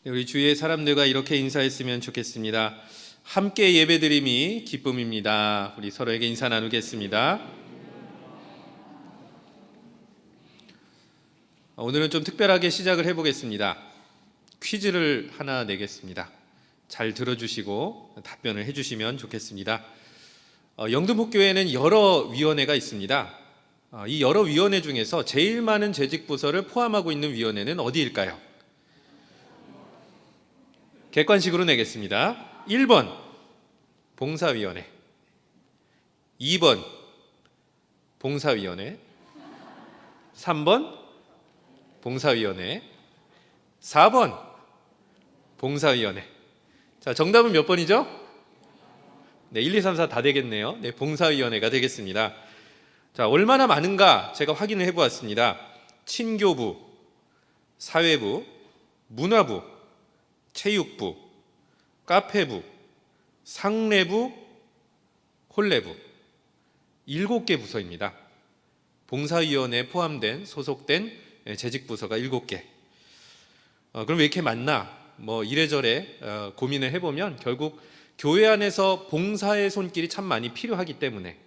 우리 주위의 사람들과 이렇게 인사했으면 좋겠습니다. 함께 예배드림이 기쁨입니다. 우리 서로에게 인사 나누겠습니다. 오늘은 좀 특별하게 시작을 해보겠습니다. 퀴즈를 하나 내겠습니다. 잘 들어주시고 답변을 해주시면 좋겠습니다. 영등포교회는 여러 위원회가 있습니다. 이 여러 위원회 중에서 제일 많은 재직 부서를 포함하고 있는 위원회는 어디일까요? 객관식으로 내겠습니다. 1번 봉사위원회, 2번 봉사위원회, 3번 봉사위원회, 4번 봉사위원회. 자, 정답은 몇 번이죠? 네, 1, 2, 3, 4 다 되겠네요. 네, 봉사위원회가 되겠습니다. 자, 얼마나 많은가 제가 확인을 해보았습니다. 친교부, 사회부, 문화부, 체육부, 카페부, 상례부, 홀례부 7개 부서입니다. 봉사위원회에 포함된 소속된 재직부서가 7개. 그럼 왜 이렇게 많나? 이래저래 고민을 해보면 결국 교회 안에서 봉사의 손길이 참 많이 필요하기 때문에,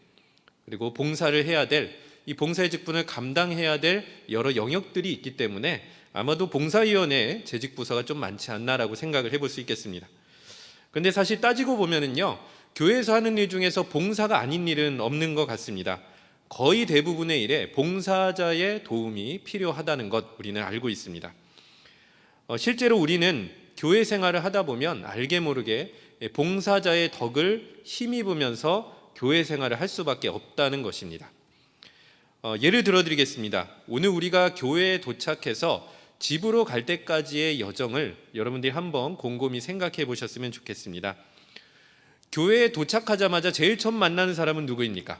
그리고 봉사를 해야 될, 이 봉사의 직분을 감당해야 될 여러 영역들이 있기 때문에 아마도 봉사위원회에 재직부서가 좀 많지 않나라고 생각을 해볼 수 있겠습니다. 그런데 사실 따지고 보면은요, 교회에서 하는 일 중에서 봉사가 아닌 일은 없는 것 같습니다. 거의 대부분의 일에 봉사자의 도움이 필요하다는 것 우리는 알고 있습니다. 실제로 우리는 교회 생활을 하다 보면 알게 모르게 봉사자의 덕을 힘입으면서 교회 생활을 할 수밖에 없다는 것입니다. 예를 들어드리겠습니다. 오늘 우리가 교회에 도착해서 집으로 갈 때까지의 여정을 여러분들이 한번 곰곰이 생각해 보셨으면 좋겠습니다. 교회에 도착하자마자 제일 처음 만나는 사람은 누구입니까?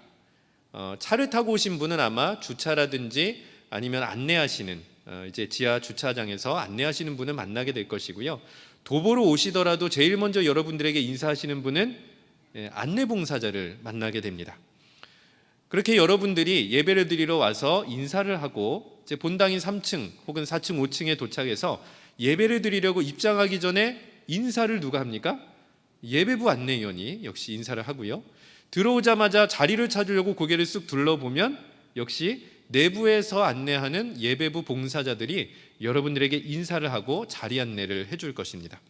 차를 타고 오신 분은 아마 주차라든지 아니면 안내하시는, 이제 지하 주차장에서 안내하시는 분을 만나게 될 것이고요. 도보로 오시더라도 제일 먼저 여러분들에게 인사하시는 분은 안내봉사자를 만나게 됩니다. 그렇게 여러분들이 예배를 드리러 와서 인사를 하고 이제 본당인 3층 혹은 4층, 5층에 도착해서 예배를 드리려고 입장하기 전에 인사를 누가 합니까? 예배부 안내위원이 역시 인사를 하고요. 들어오자마자 자리를 찾으려고 고개를 쓱 둘러보면 역시 내부에서 안내하는 예배부 봉사자들이 여러분들에게 인사를 하고 자리 안내를 해줄 것입니다.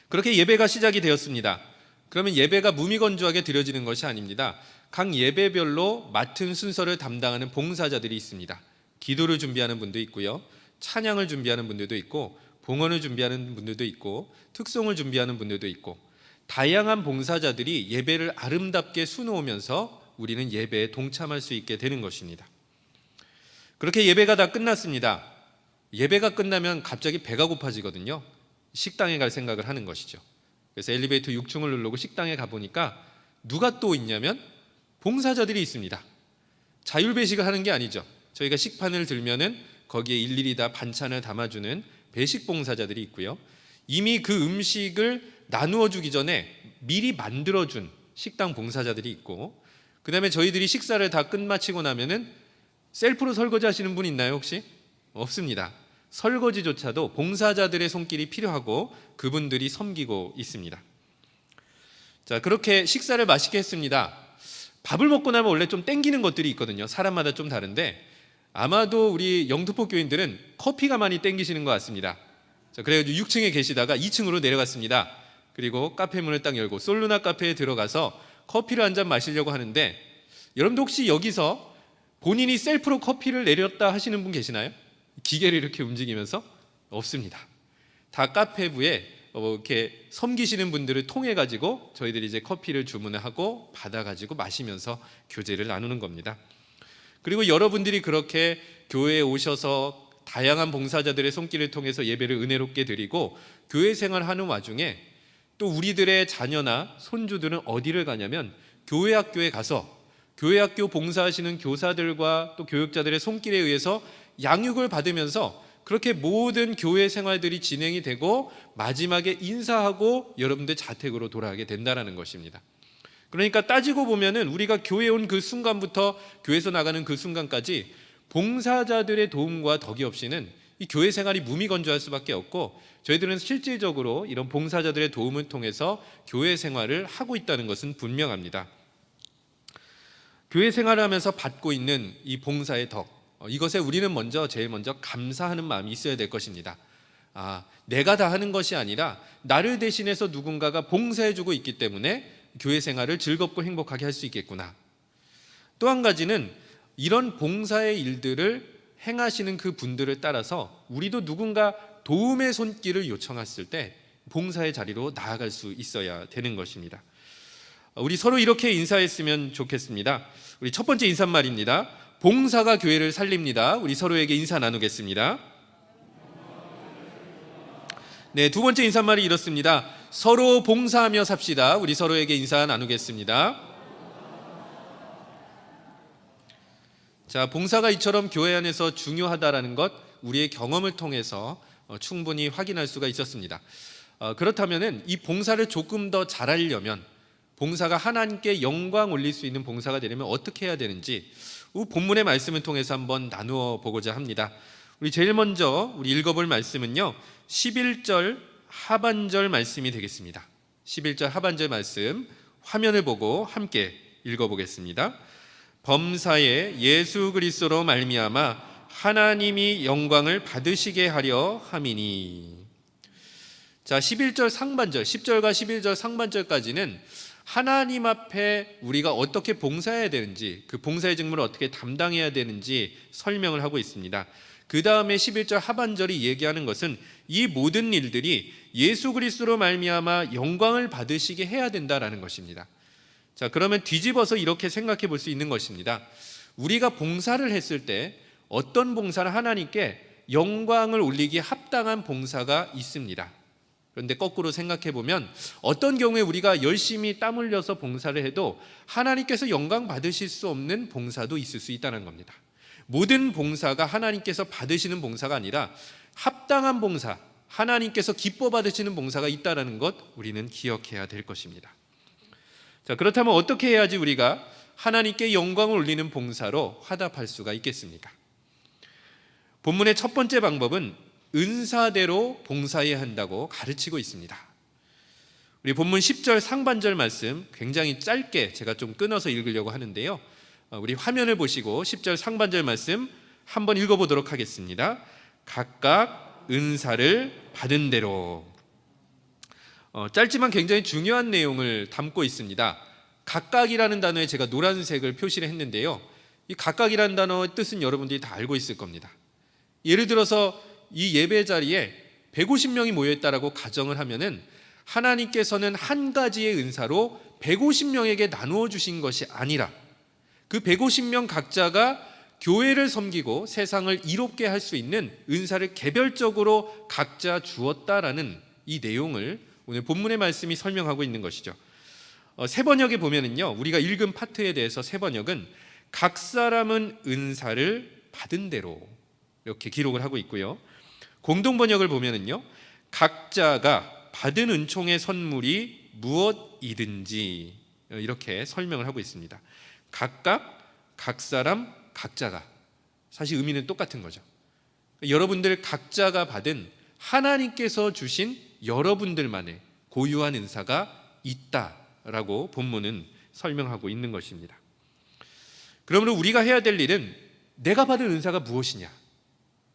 그렇게 예배가 시작이 되었습니다. 그러면 예배가 무미건조하게 드려지는 것이 아닙니다. 각 예배별로 맡은 순서를 담당하는 봉사자들이 있습니다. 기도를 준비하는 분도 있고요, 찬양을 준비하는 분들도 있고, 봉헌을 준비하는 분들도 있고, 특송을 준비하는 분들도 있고, 다양한 봉사자들이 예배를 아름답게 수놓으면서 우리는 예배에 동참할 수 있게 되는 것입니다. 그렇게 예배가 다 끝났습니다. 예배가 끝나면 갑자기 배가 고파지거든요. 식당에 갈 생각을 하는 것이죠. 그래서 엘리베이터 6층을 누르고 식당에 가보니까 누가 또 있냐면 봉사자들이 있습니다. 자율배식을 하는 게 아니죠. 저희가 식판을 들면은 거기에 일일이 다 반찬을 담아주는 배식 봉사자들이 있고요. 이미 그 음식을 나누어 주기 전에 미리 만들어준 식당 봉사자들이 있고, 그 다음에 저희들이 식사를 다 끝마치고 나면은 셀프로 설거지 하시는 분 있나요 혹시? 없습니다. 설거지조차도 봉사자들의 손길이 필요하고 그분들이 섬기고 있습니다. 자, 그렇게 식사를 맛있게 했습니다. 밥을 먹고 나면 원래 좀 땡기는 것들이 있거든요. 사람마다 좀 다른데 아마도 우리 영등포 교인들은 커피가 많이 땡기시는 것 같습니다. 자, 그래가지고 6층에 계시다가 2층으로 내려갔습니다. 그리고 카페 문을 딱 열고 솔루나 카페에 들어가서 커피를 한 잔 마시려고 하는데, 여러분도 혹시 여기서 본인이 셀프로 커피를 내렸다 하시는 분 계시나요? 기계를 이렇게 움직이면서? 없습니다. 다 카페부에 이렇게 섬기시는 분들을 통해 가지고 저희들이 이제 커피를 주문을 하고 받아 가지고 마시면서 교제를 나누는 겁니다. 그리고 여러분들이 그렇게 교회에 오셔서 다양한 봉사자들의 손길을 통해서 예배를 은혜롭게 드리고 교회 생활하는 와중에 또 우리들의 자녀나 손주들은 어디를 가냐면 교회 학교에 가서 교회 학교 봉사하시는 교사들과 또 교육자들의 손길에 의해서 양육을 받으면서 그렇게 모든 교회 생활들이 진행이 되고 마지막에 인사하고 여러분들 자택으로 돌아가게 된다는 것입니다. 그러니까 따지고 보면은 우리가 교회에 온 그 순간부터 교회에서 나가는 그 순간까지 봉사자들의 도움과 덕이 없이는 이 교회 생활이 무미건조할 수밖에 없고, 저희들은 실질적으로 이런 봉사자들의 도움을 통해서 교회 생활을 하고 있다는 것은 분명합니다. 교회 생활을 하면서 받고 있는 이 봉사의 덕, 이것에 우리는 제일 먼저 감사하는 마음이 있어야 될 것입니다. 내가 다 하는 것이 아니라 나를 대신해서 누군가가 봉사해주고 있기 때문에 교회 생활을 즐겁고 행복하게 할 수 있겠구나. 또 한 가지는 이런 봉사의 일들을 행하시는 그 분들을 따라서 우리도 누군가 도움의 손길을 요청했을 때 봉사의 자리로 나아갈 수 있어야 되는 것입니다. 우리 서로 이렇게 인사했으면 좋겠습니다. 우리 첫 번째 인사말입니다. 봉사가 교회를 살립니다. 우리 서로에게 인사 나누겠습니다. 네, 두 번째 인사말이 이렇습니다. 서로 봉사하며 삽시다. 우리 서로에게 인사 나누겠습니다. 자, 봉사가 이처럼 교회 안에서 중요하다라는 것, 우리의 경험을 통해서 충분히 확인할 수가 있었습니다. 그렇다면 이 봉사를 조금 더 잘하려면, 봉사가 하나님께 영광 올릴 수 있는 봉사가 되려면 어떻게 해야 되는지 본문의 말씀을 통해서 한번 나누어 보고자 합니다. 우리 제일 먼저 우리 읽어볼 말씀은요, 11절 하반절 말씀이 되겠습니다. 11절 하반절 말씀 화면을 보고 함께 읽어보겠습니다. 범사에 예수 그리스도로 말미암아 하나님이 영광을 받으시게 하려 함이니. 자, 11절 상반절, 10절과 11절 상반절까지는 하나님 앞에 우리가 어떻게 봉사해야 되는지, 그 봉사의 직무를 어떻게 담당해야 되는지 설명을 하고 있습니다. 그 다음에 11절 하반절이 얘기하는 것은 이 모든 일들이 예수 그리스도로 말미암아 영광을 받으시게 해야 된다라는 것입니다. 자, 그러면 뒤집어서 이렇게 생각해 볼 수 있는 것입니다. 우리가 봉사를 했을 때 어떤 봉사를 하나님께 영광을 올리기에 합당한 봉사가 있습니다. 그런데 거꾸로 생각해 보면 어떤 경우에 우리가 열심히 땀 흘려서 봉사를 해도 하나님께서 영광 받으실 수 없는 봉사도 있을 수 있다는 겁니다. 모든 봉사가 하나님께서 받으시는 봉사가 아니라 합당한 봉사, 하나님께서 기뻐 받으시는 봉사가 있다는 것 우리는 기억해야 될 것입니다. 자, 그렇다면 어떻게 해야지 우리가 하나님께 영광을 올리는 봉사로 화답할 수가 있겠습니까? 본문의 첫 번째 방법은 은사대로 봉사해야 한다고 가르치고 있습니다. 우리 본문 10절 상반절 말씀 굉장히 짧게 제가 좀 끊어서 읽으려고 하는데요, 우리 화면을 보시고 10절 상반절 말씀 한번 읽어보도록 하겠습니다. 각각 은사를 받은 대로. 짧지만 굉장히 중요한 내용을 담고 있습니다. 각각이라는 단어에 제가 노란색을 표시를 했는데요, 이 각각이라는 단어의 뜻은 여러분들이 다 알고 있을 겁니다. 예를 들어서 이 예배 자리에 150명이 모여있다라고 가정을 하면은 하나님께서는 한 가지의 은사로 150명에게 나누어 주신 것이 아니라 그 150명 각자가 교회를 섬기고 세상을 이롭게 할 수 있는 은사를 개별적으로 각자 주었다라는 이 내용을 오늘 본문의 말씀이 설명하고 있는 것이죠. 세 번역에 보면은요, 우리가 읽은 파트에 대해서 세 번역은 각 사람은 은사를 받은 대로 이렇게 기록을 하고 있고요, 공동 번역을 보면은요, 각자가 받은 은총의 선물이 무엇이든지 이렇게 설명을 하고 있습니다. 각각, 각 사람, 각자가, 사실 의미는 똑같은 거죠. 여러분들 각자가 받은 하나님께서 주신 여러분들만의 고유한 은사가 있다라고 본문은 설명하고 있는 것입니다. 그러므로 우리가 해야 될 일은 내가 받은 은사가 무엇이냐,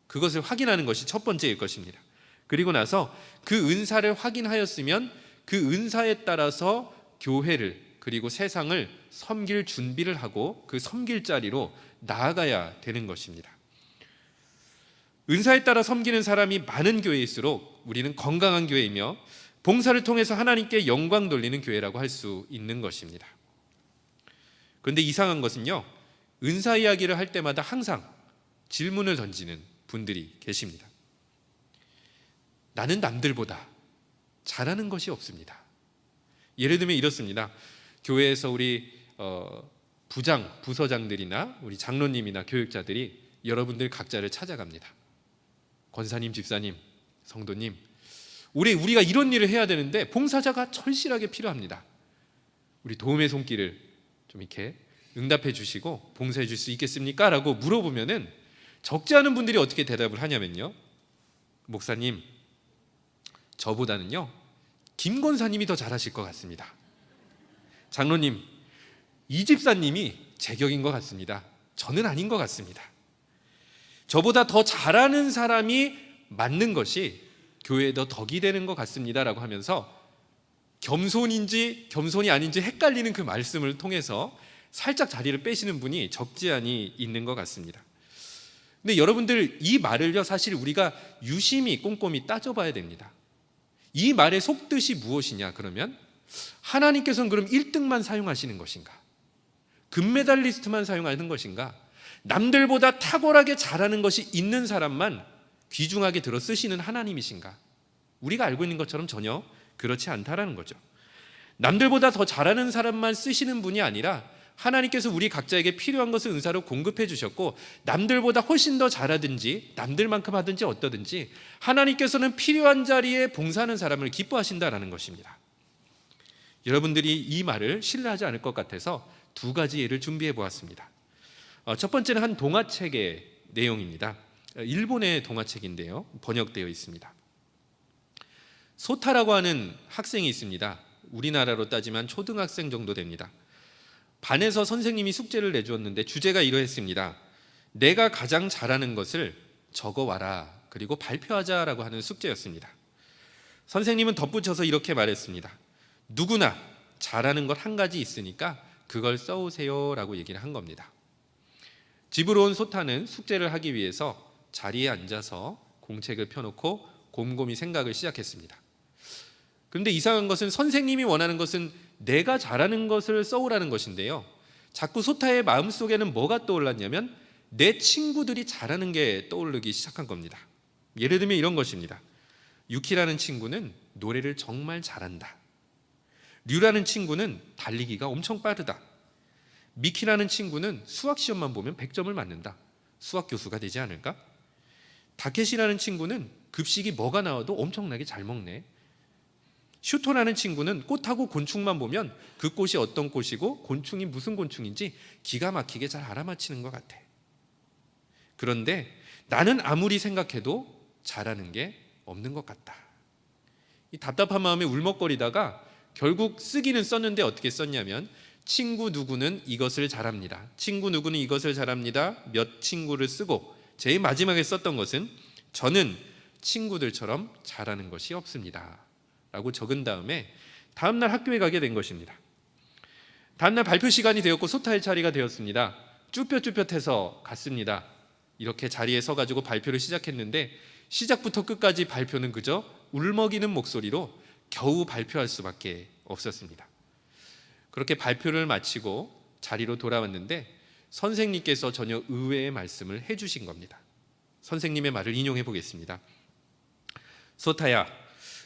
그것을 확인하는 것이 첫 번째일 것입니다. 그리고 나서 그 은사를 확인하였으면 그 은사에 따라서 교회를 그리고 세상을 섬길 준비를 하고 그 섬길 자리로 나아가야 되는 것입니다. 은사에 따라 섬기는 사람이 많은 교회일수록 우리는 건강한 교회이며 봉사를 통해서 하나님께 영광 돌리는 교회라고 할 수 있는 것입니다. 그런데 이상한 것은요, 은사 이야기를 할 때마다 항상 질문을 던지는 분들이 계십니다. 나는 남들보다 잘하는 것이 없습니다. 예를 들면 이렇습니다. 교회에서 우리 부서장들이나 우리 장로님이나 교육자들이 여러분들 각자를 찾아갑니다. 권사님, 집사님, 성도님, 올해 우리가 이런 일을 해야 되는데 봉사자가 절실하게 필요합니다. 우리 도움의 손길을 좀 이렇게 응답해 주시고 봉사해 줄 수 있겠습니까? 라고 물어보면은 적지 않은 분들이 어떻게 대답을 하냐면요, 목사님, 저보다는요 김 권사님이 더 잘하실 것 같습니다. 장로님, 이 집사님이 제격인 것 같습니다. 저는 아닌 것 같습니다. 저보다 더 잘하는 사람이 맞는 것이 교회에 더 덕이 되는 것 같습니다 라고 하면서 겸손인지 겸손이 아닌지 헷갈리는 그 말씀을 통해서 살짝 자리를 빼시는 분이 적지 않이 있는 것 같습니다. 근데 여러분들, 이 말을요 사실 우리가 유심히 꼼꼼히 따져봐야 됩니다. 이 말의 속뜻이 무엇이냐? 그러면 하나님께서는 그럼 1등만 사용하시는 것인가? 금메달리스트만 사용하는 것인가? 남들보다 탁월하게 잘하는 것이 있는 사람만 귀중하게 들어 쓰시는 하나님이신가? 우리가 알고 있는 것처럼 전혀 그렇지 않다라는 거죠. 남들보다 더 잘하는 사람만 쓰시는 분이 아니라 하나님께서 우리 각자에게 필요한 것을 은사로 공급해 주셨고, 남들보다 훨씬 더 잘하든지 남들만큼 하든지 어떠든지 하나님께서는 필요한 자리에 봉사하는 사람을 기뻐하신다라는 것입니다. 여러분들이 이 말을 신뢰하지 않을 것 같아서 두 가지 예를 준비해 보았습니다. 첫 번째는 한 동화책의 내용입니다. 일본의 동화책인데요, 번역되어 있습니다. 소타라고 하는 학생이 있습니다. 우리나라로 따지면 초등학생 정도 됩니다. 반에서 선생님이 숙제를 내주었는데 주제가 이러했습니다. 내가 가장 잘하는 것을 적어와라, 그리고 발표하자라고 하는 숙제였습니다. 선생님은 덧붙여서 이렇게 말했습니다. 누구나 잘하는 것 한 가지 있으니까 그걸 써오세요 라고 얘기를 한 겁니다. 집으로 온 소타는 숙제를 하기 위해서 자리에 앉아서 공책을 펴놓고 곰곰이 생각을 시작했습니다. 그런데 이상한 것은 선생님이 원하는 것은 내가 잘하는 것을 써오라는 것인데요, 자꾸 소타의 마음속에는 뭐가 떠올랐냐면 내 친구들이 잘하는 게 떠오르기 시작한 겁니다. 예를 들면 이런 것입니다. 유키라는 친구는 노래를 정말 잘한다. 류라는 친구는 달리기가 엄청 빠르다. 미키라는 친구는 수학 시험만 보면 100점을 맞는다. 수학 교수가 되지 않을까? 다케시라는 친구는 급식이 뭐가 나와도 엄청나게 잘 먹네. 슈토라는 친구는 꽃하고 곤충만 보면 그 꽃이 어떤 꽃이고 곤충이 무슨 곤충인지 기가 막히게 잘 알아맞히는 것 같아. 그런데 나는 아무리 생각해도 잘하는 게 없는 것 같다. 이 답답한 마음에 울먹거리다가 결국 쓰기는 썼는데 어떻게 썼냐면, 친구 누구는 이것을 잘합니다. 친구 누구는 이것을 잘합니다. 몇 친구를 쓰고 제일 마지막에 썼던 것은 저는 친구들처럼 잘하는 것이 없습니다 라고 적은 다음에 다음날 학교에 가게 된 것입니다. 다음날 발표 시간이 되었고 소타의 자리가 되었습니다. 쭈뼛쭈뼛해서 갔습니다. 이렇게 자리에 서가지고 발표를 시작했는데 시작부터 끝까지 발표는 그저 울먹이는 목소리로 겨우 발표할 수밖에 없었습니다. 그렇게 발표를 마치고 자리로 돌아왔는데 선생님께서 전혀 의외의 말씀을 해주신 겁니다. 선생님의 말을 인용해 보겠습니다. 소타야,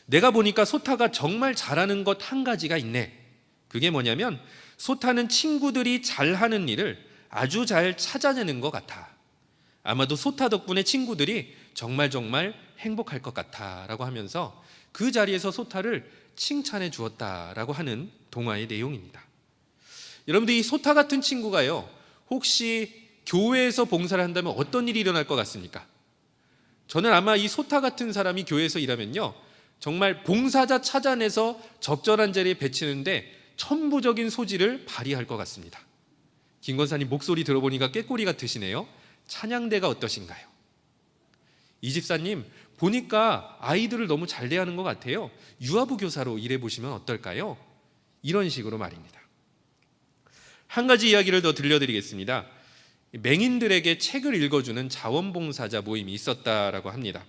내가 보니까 소타가 정말 잘하는 것 한 가지가 있네. 그게 뭐냐면 소타는 친구들이 잘하는 일을 아주 잘 찾아내는 것 같아. 아마도 소타 덕분에 친구들이 정말 행복할 것 같아 라고 하면서 그 자리에서 소타를 칭찬해 주었다라고 하는 동화의 내용입니다. 여러분들, 이 소타 같은 친구가요, 혹시 교회에서 봉사를 한다면 어떤 일이 일어날 것 같습니까? 저는 아마 이 소타 같은 사람이 교회에서 일하면요, 정말 봉사자 찾아내서 적절한 자리에 배치는데 천부적인 소질을 발휘할 것 같습니다. 김 권사님 목소리 들어보니까 꾀꼬리 같으시네요. 찬양대가 어떠신가요? 이 집사님 보니까 아이들을 너무 잘 대하는 것 같아요. 유아부 교사로 일해보시면 어떨까요? 이런 식으로 말입니다. 한 가지 이야기를 더 들려드리겠습니다. 맹인들에게 책을 읽어주는 자원봉사자 모임이 있었다라고 합니다.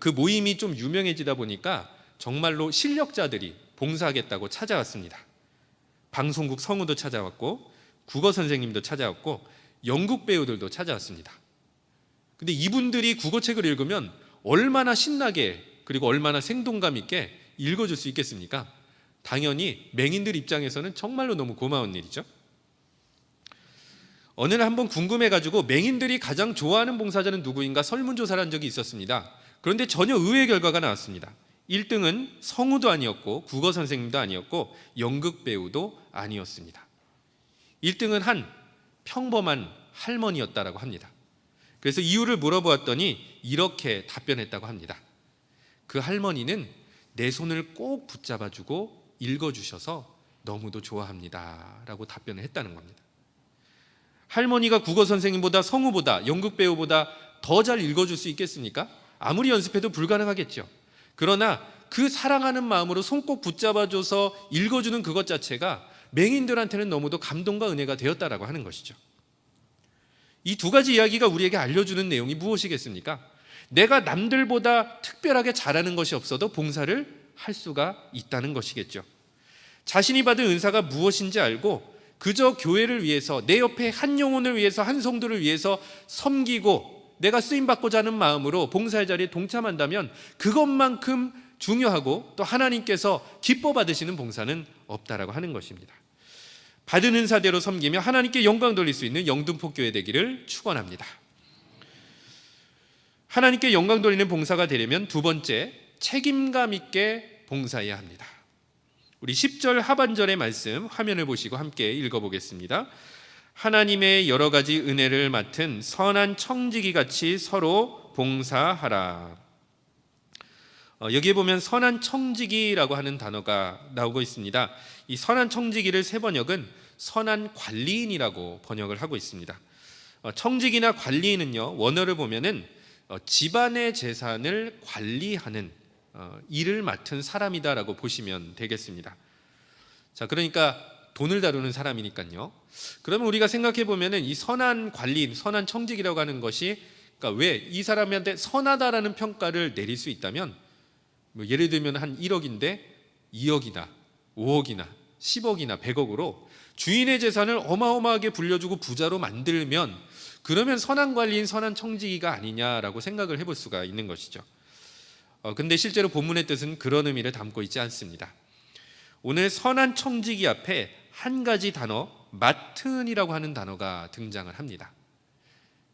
그 모임이 좀 유명해지다 보니까 정말로 실력자들이 봉사하겠다고 찾아왔습니다. 방송국 성우도 찾아왔고 국어 선생님도 찾아왔고 연극 배우들도 찾아왔습니다. 근데 이분들이 국어책을 읽으면 얼마나 신나게 그리고 얼마나 생동감 있게 읽어줄 수 있겠습니까? 당연히 맹인들 입장에서는 정말로 너무 고마운 일이죠. 어느 날 한번 궁금해가지고 맹인들이 가장 좋아하는 봉사자는 누구인가 설문조사를 한 적이 있었습니다. 그런데 전혀 의외의 결과가 나왔습니다. 1등은 성우도 아니었고 국어 선생님도 아니었고 연극 배우도 아니었습니다. 1등은 한 평범한 할머니였다라고 합니다. 그래서 이유를 물어보았더니 이렇게 답변했다고 합니다. 그 할머니는 내 손을 꼭 붙잡아주고 읽어주셔서 너무도 좋아합니다 라고 답변을 했다는 겁니다. 할머니가 국어 선생님보다 성우보다 연극 배우보다 더 잘 읽어줄 수 있겠습니까? 아무리 연습해도 불가능하겠죠. 그러나 그 사랑하는 마음으로 손 꼭 붙잡아줘서 읽어주는 그것 자체가 맹인들한테는 너무도 감동과 은혜가 되었다라고 하는 것이죠. 이 두 가지 이야기가 우리에게 알려주는 내용이 무엇이겠습니까? 내가 남들보다 특별하게 잘하는 것이 없어도 봉사를 할 수가 있다는 것이겠죠. 자신이 받은 은사가 무엇인지 알고 그저 교회를 위해서, 내 옆에 한 영혼을 위해서, 한 성도를 위해서 섬기고 내가 쓰임받고자 하는 마음으로 봉사의 자리에 동참한다면 그것만큼 중요하고 또 하나님께서 기뻐 받으시는 봉사는 없다라고 하는 것입니다. 받은 은사대로 섬기며 하나님께 영광 돌릴 수 있는 영등포교회 되기를 축원합니다. 하나님께 영광 돌리는 봉사가 되려면 두 번째, 책임감 있게 봉사해야 합니다. 우리 10절 하반절의 말씀 화면을 보시고 함께 읽어보겠습니다. 하나님의 여러 가지 은혜를 맡은 선한 청지기 같이 서로 봉사하라. 여기에 보면 선한 청지기라고 하는 단어가 나오고 있습니다. 이 선한 청지기를 세 번역은 선한 관리인이라고 번역을 하고 있습니다. 청지기나 관리인은요, 원어를 보면은 집안의 재산을 관리하는 일을 맡은 사람이다라고 보시면 되겠습니다. 자, 그러니까 돈을 다루는 사람이니까요. 그러면 우리가 생각해 보면은 이 선한 관리인, 선한 청지기라고 하는 것이, 그러니까 왜 이 사람한테 선하다라는 평가를 내릴 수 있다면, 뭐 예를 들면 한 1억인데 2억이나 5억이나 10억이나 100억으로 주인의 재산을 어마어마하게 불려주고 부자로 만들면, 그러면 선한 관리인, 선한 청지기가 아니냐라고 생각을 해볼 수가 있는 것이죠. 근데 실제로 본문의 뜻은 그런 의미를 담고 있지 않습니다. 오늘 선한 청지기 앞에 한 가지 단어, 맡은이라고 하는 단어가 등장을 합니다.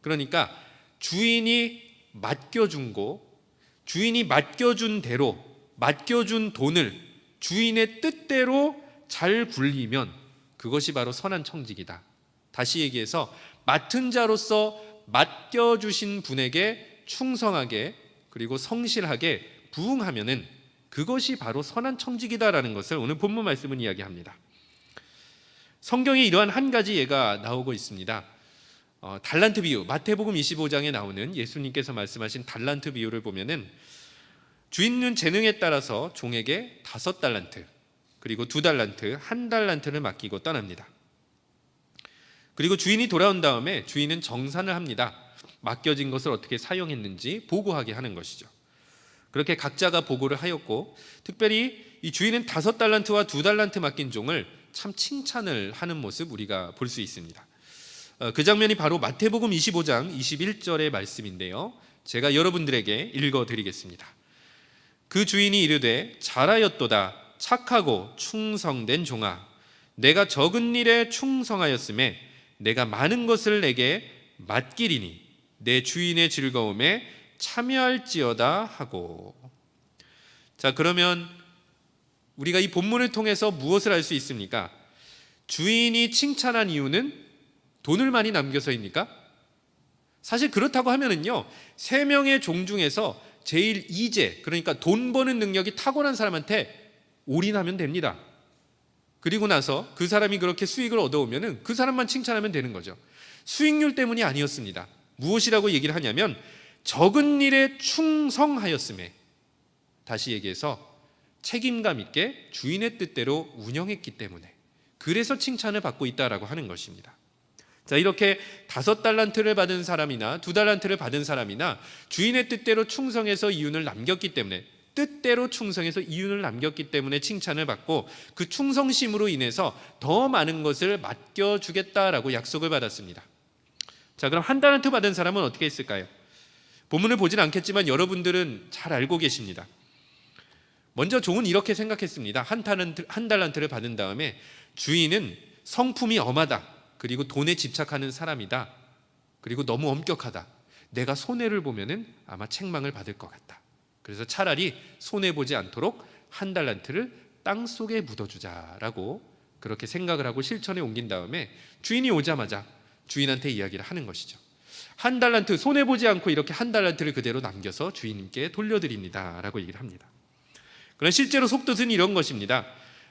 그러니까 주인이 맡겨준 거, 주인이 맡겨준 대로, 맡겨준 돈을 주인의 뜻대로 잘 굴리면 그것이 바로 선한 청지기다. 다시 얘기해서 맡은 자로서 맡겨주신 분에게 충성하게 그리고 성실하게 부응하면은 그것이 바로 선한 청지기다라는 것을 오늘 본문 말씀은 이야기합니다. 성경에 이러한 한 가지 예가 나오고 있습니다. 달란트 비유, 마태복음 25장에 나오는 예수님께서 말씀하신 달란트 비유를 보면은 주인은 재능에 따라서 종에게 5달란트, 그리고 2달란트, 1달란트를 맡기고 떠납니다. 그리고 주인이 돌아온 다음에 주인은 정산을 합니다. 맡겨진 것을 어떻게 사용했는지 보고하게 하는 것이죠. 그렇게 각자가 보고를 하였고, 특별히 이 주인은 5달란트와 2달란트 맡긴 종을 참 칭찬을 하는 모습 우리가 볼 수 있습니다. 그 장면이 바로 마태복음 25장 21절의 말씀인데요, 제가 여러분들에게 읽어드리겠습니다. 그 주인이 이르되 잘하였도다 착하고 충성된 종아, 내가 적은 일에 충성하였음에 내가 많은 것을 내게 맡기리니 내 주인의 즐거움에 참여할지어다 하고. 자, 그러면 우리가 이 본문을 통해서 무엇을 알 수 있습니까? 주인이 칭찬한 이유는 돈을 많이 남겨서입니까? 사실 그렇다고 하면은요, 3명의 종 중에서 제일 이제, 그러니까 돈 버는 능력이 타고난 사람한테 올인하면 됩니다. 그리고 나서 그 사람이 그렇게 수익을 얻어오면은 그 사람만 칭찬하면 되는 거죠. 수익률 때문이 아니었습니다. 무엇이라고 얘기를 하냐면 적은 일에 충성하였음에, 다시 얘기해서 책임감 있게 주인의 뜻대로 운영했기 때문에, 그래서 칭찬을 받고 있다라고 하는 것입니다. 자, 이렇게 5달란트를 받은 사람이나 2달란트를 받은 사람이나 주인의 뜻대로 충성해서 이윤을 남겼기 때문에, 뜻대로 충성해서 이윤을 남겼기 때문에 칭찬을 받고, 그 충성심으로 인해서 더 많은 것을 맡겨주겠다라고 약속을 받았습니다. 자, 그럼 1달란트 받은 사람은 어떻게 했을까요? 본문을 보진 않겠지만 여러분들은 잘 알고 계십니다. 먼저 종은 이렇게 생각했습니다. 한 달란트를 받은 다음에 주인은 성품이 엄하다, 그리고 돈에 집착하는 사람이다, 그리고 너무 엄격하다, 내가 손해를 보면은 아마 책망을 받을 것 같다. 그래서 차라리 손해보지 않도록 1달란트를 땅속에 묻어주자라고 그렇게 생각을 하고 실천에 옮긴 다음에 주인이 오자마자 주인한테 이야기를 하는 것이죠. 한 달란트, 손해보지 않고 이렇게 한 달란트를 그대로 남겨서 주인님께 돌려드립니다 라고 얘기를 합니다. 그러나 실제로 속뜻은 이런 것입니다.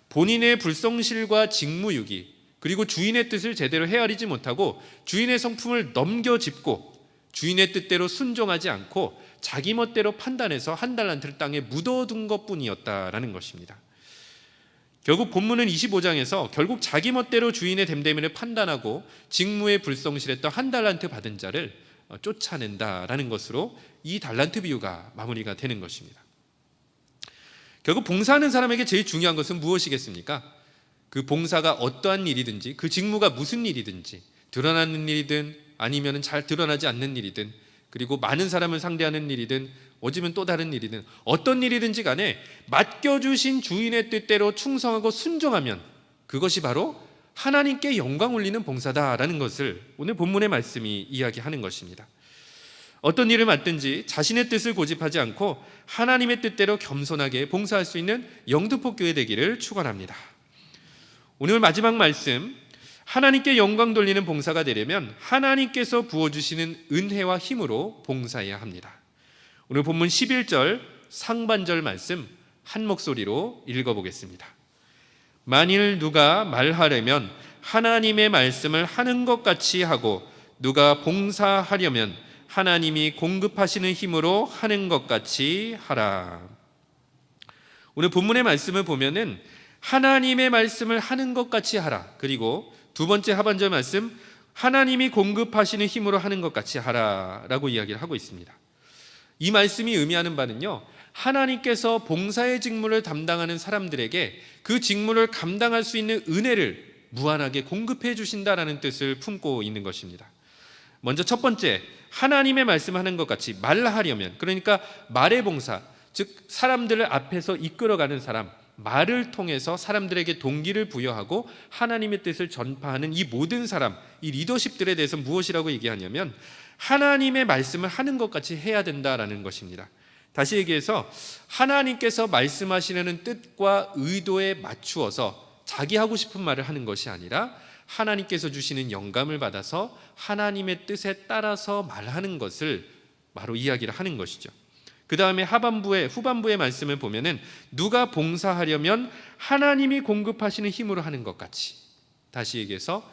본인의 불성실과 직무유기, 그리고 주인의 뜻을 제대로 헤아리지 못하고 주인의 성품을 넘겨짚고 주인의 뜻대로 순종하지 않고 자기 멋대로 판단해서 한 달란트를 땅에 묻어둔 것뿐이었다라는 것입니다. 결국 본문은 25장에서 결국 자기 멋대로 주인의 됨됨이를 판단하고 직무에 불성실했던 한 달란트 받은 자를 쫓아낸다라는 것으로 이 달란트 비유가 마무리가 되는 것입니다. 결국 봉사하는 사람에게 제일 중요한 것은 무엇이겠습니까? 그 봉사가 어떠한 일이든지, 그 직무가 무슨 일이든지, 드러나는 일이든 아니면 잘 드러나지 않는 일이든, 그리고 많은 사람을 상대하는 일이든 어쩌면 또 다른 일이든 어떤 일이든지 간에 맡겨주신 주인의 뜻대로 충성하고 순종하면 그것이 바로 하나님께 영광 올리는 봉사다라는 것을 오늘 본문의 말씀이 이야기하는 것입니다. 어떤 일을 맡든지 자신의 뜻을 고집하지 않고 하나님의 뜻대로 겸손하게 봉사할 수 있는 영등포교회 되기를 축원합니다. 오늘 마지막 말씀, 하나님께 영광 돌리는 봉사가 되려면 하나님께서 부어주시는 은혜와 힘으로 봉사해야 합니다. 오늘 본문 11절 상반절 말씀 한 목소리로 읽어보겠습니다. 만일 누가 말하려면 하나님의 말씀을 하는 것 같이 하고 누가 봉사하려면 하나님이 공급하시는 힘으로 하는 것 같이 하라. 오늘 본문의 말씀을 보면은 하나님의 말씀을 하는 것 같이 하라. 그리고 두 번째 하반절 말씀 하나님이 공급하시는 힘으로 하는 것 같이 하라 라고 이야기를 하고 있습니다. 이 말씀이 의미하는 바는요, 하나님께서 봉사의 직무를 담당하는 사람들에게 그 직무를 감당할 수 있는 은혜를 무한하게 공급해 주신다라는 뜻을 품고 있는 것입니다. 먼저 첫 번째, 하나님의 말씀하는 것 같이 말하려면, 그러니까 말의 봉사, 즉 사람들을 앞에서 이끌어가는 사람, 말을 통해서 사람들에게 동기를 부여하고 하나님의 뜻을 전파하는 이 모든 사람, 이 리더십들에 대해서 무엇이라고 얘기하냐면 하나님의 말씀을 하는 것 같이 해야 된다라는 것입니다. 다시 얘기해서 하나님께서 말씀하시려는 뜻과 의도에 맞추어서 자기 하고 싶은 말을 하는 것이 아니라 하나님께서 주시는 영감을 받아서 하나님의 뜻에 따라서 말하는 것을 바로 이야기를 하는 것이죠. 그 다음에 후반부의 말씀을 보면은 누가 봉사하려면 하나님이 공급하시는 힘으로 하는 것 같이, 다시 얘기해서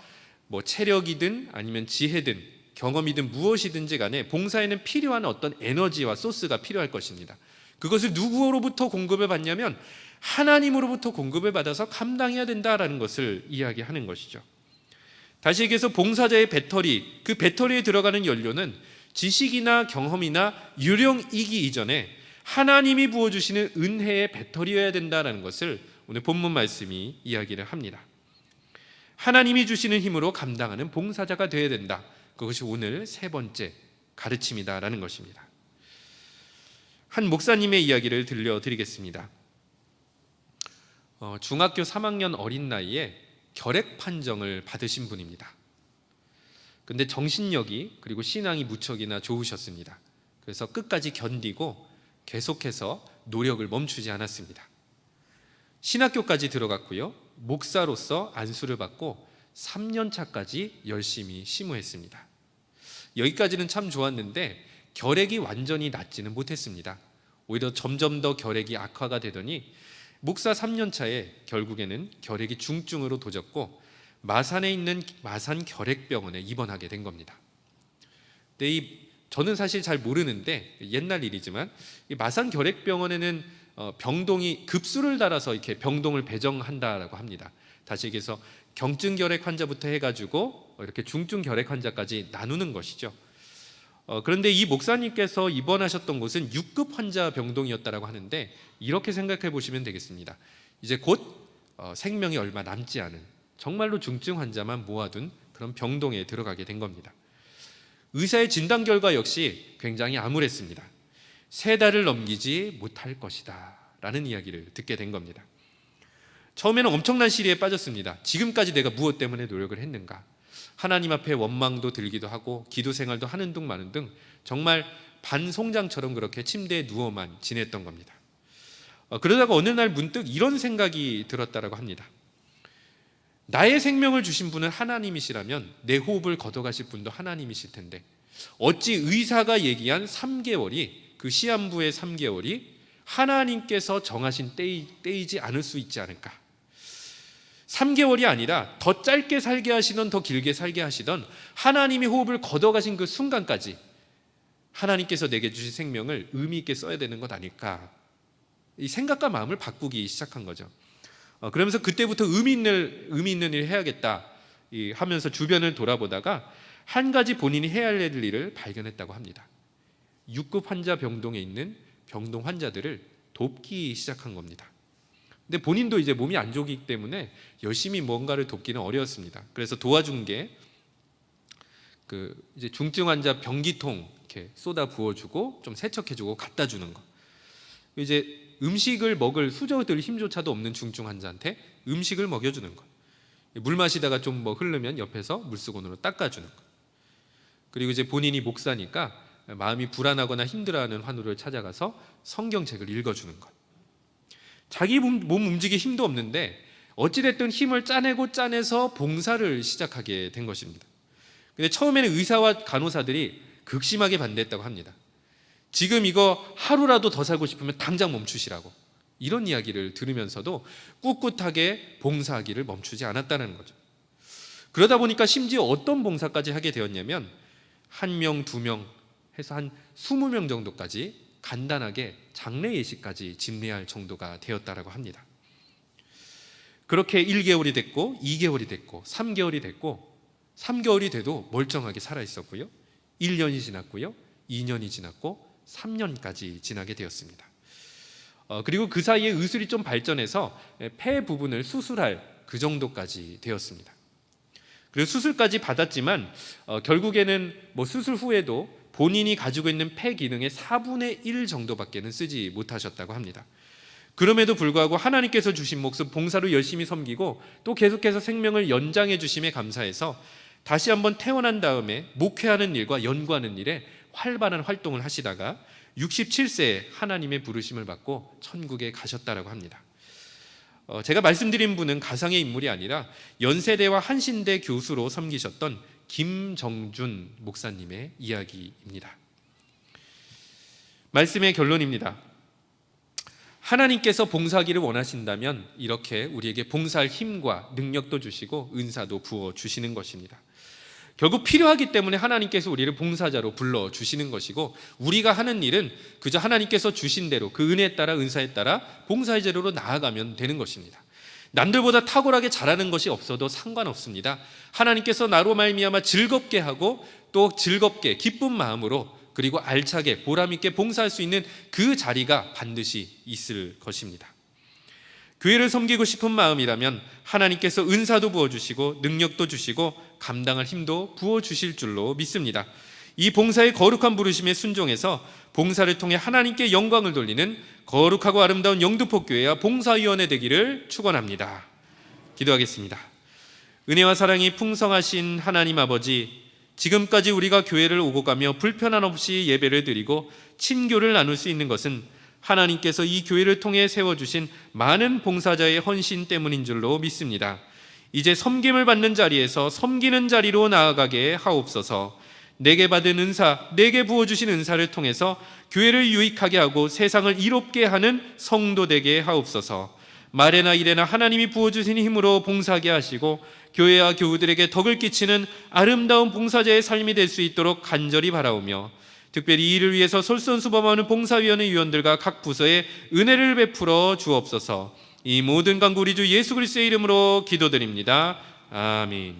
체력이든 아니면 지혜든 경험이든 무엇이든지 간에 봉사에는 필요한 어떤 에너지와 소스가 필요할 것입니다. 그것을 누구로부터 공급을 받냐면 하나님으로부터 공급을 받아서 감당해야 된다라는 것을 이야기하는 것이죠. 다시 얘기해서 봉사자의 배터리, 그 배터리에 들어가는 연료는 지식이나 경험이나 유령이기 이전에 하나님이 부어주시는 은혜의 배터리여야 된다는 것을 오늘 본문 말씀이 이야기를 합니다. 하나님이 주시는 힘으로 감당하는 봉사자가 되어야 된다. 그것이 오늘 세 번째 가르침이다라는 것입니다. 한 목사님의 이야기를 들려드리겠습니다. 중학교 3학년 어린 나이에 결핵 판정을 받으신 분입니다. 근데 정신력이 그리고 신앙이 무척이나 좋으셨습니다. 그래서 끝까지 견디고 계속해서 노력을 멈추지 않았습니다. 신학교까지 들어갔고요. 목사로서 안수를 받고 3년 차까지 열심히 심호했습니다. 여기까지는 참 좋았는데 결핵이 완전히 낫지는 못했습니다. 오히려 점점 더 결핵이 악화가 되더니 목사 3년 차에 결국에는 결핵이 중증으로 도졌고 마산에 있는 마산 결핵병원에 입원하게 된 겁니다. 근데 저는 사실 잘 모르는데 옛날 일이지만 이 마산 결핵병원에는 병동이 급수를 따라서 이렇게 병동을 배정한다라고 합니다. 다시 얘기해서 경증 결핵 환자부터 해가지고 이렇게 중증 결핵 환자까지 나누는 것이죠. 그런데 이 목사님께서 입원하셨던 곳은 6급 환자 병동이었다라고 하는데 이렇게 생각해 보시면 되겠습니다. 이제 곧 생명이 얼마 남지 않은 정말로 중증 환자만 모아둔 그런 병동에 들어가게 된 겁니다. 의사의 진단 결과 역시 굉장히 암울했습니다. 3달을 넘기지 못할 것이다 라는 이야기를 듣게 된 겁니다. 처음에는 엄청난 시리에 빠졌습니다. 지금까지 내가 무엇 때문에 노력을 했는가, 하나님 앞에 원망도 들기도 하고 기도 생활도 하는 둥 마는 둥 정말 반송장처럼 그렇게 침대에 누워만 지냈던 겁니다. 그러다가 어느 날 문득 이런 생각이 들었다라고 합니다. 나의 생명을 주신 분은 하나님이시라면 내 호흡을 걷어가실 분도 하나님이실 텐데 어찌 의사가 얘기한 3개월이, 그 시한부의 3개월이 하나님께서 정하신 때이지 않을 수 있지 않을까? 3개월이 아니라 더 짧게 살게 하시던 더 길게 살게 하시던 하나님이 호흡을 걷어가신 그 순간까지 하나님께서 내게 주신 생명을 의미 있게 써야 되는 것 아닐까? 이 생각과 마음을 바꾸기 시작한 거죠. 그러면서 그때부터 의미 있는 일을 해야겠다 하면서 주변을 돌아보다가 한 가지 본인이 해야 할 일을 발견했다고 합니다. 6급 환자 병동에 있는 병동 환자들을 돕기 시작한 겁니다. 근데 본인도 이제 몸이 안 좋기 때문에 열심히 뭔가를 돕기는 어려웠습니다. 그래서 도와준 게 이제 중증 환자 변기통 이렇게 쏟아 부어주고 좀 세척해주고 갖다 주는 거. 이제 음식을 먹을 수저들 힘조차도 없는 중증 환자한테 음식을 먹여주는 거. 물 마시다가 좀 뭐 흐르면 옆에서 물수건으로 닦아주는 거. 그리고 이제 본인이 목사니까 마음이 불안하거나 힘들어하는 환우를 찾아가서 성경책을 읽어주는 것. 자기 몸 움직일 힘도 없는데 어찌됐든 힘을 짜내서 봉사를 시작하게 된 것입니다. 근데 처음에는 의사와 간호사들이 극심하게 반대했다고 합니다. 지금 이거 하루라도 더 살고 싶으면 당장 멈추시라고, 이런 이야기를 들으면서도 꿋꿋하게 봉사하기를 멈추지 않았다는 거죠. 그러다 보니까 심지어 어떤 봉사까지 하게 되었냐면 1명, 2명 해서 한 20명 정도까지 간단하게 장례 예식까지 집례할 정도가 되었다라고 합니다. 그렇게 1개월이 됐고 2개월이 됐고 3개월이 됐고 3개월이 돼도 멀쩡하게 살아 있었고요. 1년이 지났고요. 2년이 지났고 3년까지 지나게 되었습니다. 그리고 그 사이에 의술이 좀 발전해서 폐 부분을 수술할 그 정도까지 되었습니다. 그래서 수술까지 받았지만 결국에는 뭐 수술 후에도 본인이 가지고 있는 폐 기능의 4분의 1 정도밖에는 쓰지 못하셨다고 합니다. 그럼에도 불구하고 하나님께서 주신 몫을 봉사로 열심히 섬기고 또 계속해서 생명을 연장해 주심에 감사해서 다시 한번 태어난 다음에 목회하는 일과 연구하는 일에 활발한 활동을 하시다가 67세에 하나님의 부르심을 받고 천국에 가셨다라고 합니다. 제가 말씀드린 분은 가상의 인물이 아니라 연세대와 한신대 교수로 섬기셨던 김정준 목사님의 이야기입니다. 말씀의 결론입니다. 하나님께서 봉사하기를 원하신다면 이렇게 우리에게 봉사할 힘과 능력도 주시고 은사도 부어 주시는 것입니다. 결국 필요하기 때문에 하나님께서 우리를 봉사자로 불러주시는 것이고, 우리가 하는 일은 그저 하나님께서 주신 대로 그 은혜에 따라 은사에 따라 봉사의 재료로 나아가면 되는 것입니다. 남들보다 탁월하게 잘하는 것이 없어도 상관없습니다. 하나님께서 나로 말미암아 즐겁게 하고 또 즐겁게 기쁜 마음으로 그리고 알차게 보람있게 봉사할 수 있는 그 자리가 반드시 있을 것입니다. 교회를 섬기고 싶은 마음이라면 하나님께서 은사도 부어주시고 능력도 주시고 감당할 힘도 부어주실 줄로 믿습니다. 이 봉사의 거룩한 부르심에 순종해서 봉사를 통해 하나님께 영광을 돌리는 거룩하고 아름다운 영등포교회와 봉사위원회 되기를 축원합니다. 기도하겠습니다. 은혜와 사랑이 풍성하신 하나님 아버지, 지금까지 우리가 교회를 오고 가며 불편함 없이 예배를 드리고 친교를 나눌 수 있는 것은 하나님께서 이 교회를 통해 세워주신 많은 봉사자의 헌신 때문인 줄로 믿습니다. 이제 섬김을 받는 자리에서 섬기는 자리로 나아가게 하옵소서. 내게 받은 은사, 내게 부어주신 은사를 통해서 교회를 유익하게 하고 세상을 이롭게 하는 성도 되게 하옵소서. 말에나 일에나 하나님이 부어주신 힘으로 봉사하게 하시고 교회와 교우들에게 덕을 끼치는 아름다운 봉사자의 삶이 될 수 있도록 간절히 바라오며, 특별히 이 일을 위해서 솔선수범하는 봉사위원회 위원들과 각 부서에 은혜를 베풀어 주옵소서. 이 모든 간구 우리 주 예수 그리스도의 이름으로 기도드립니다. 아멘.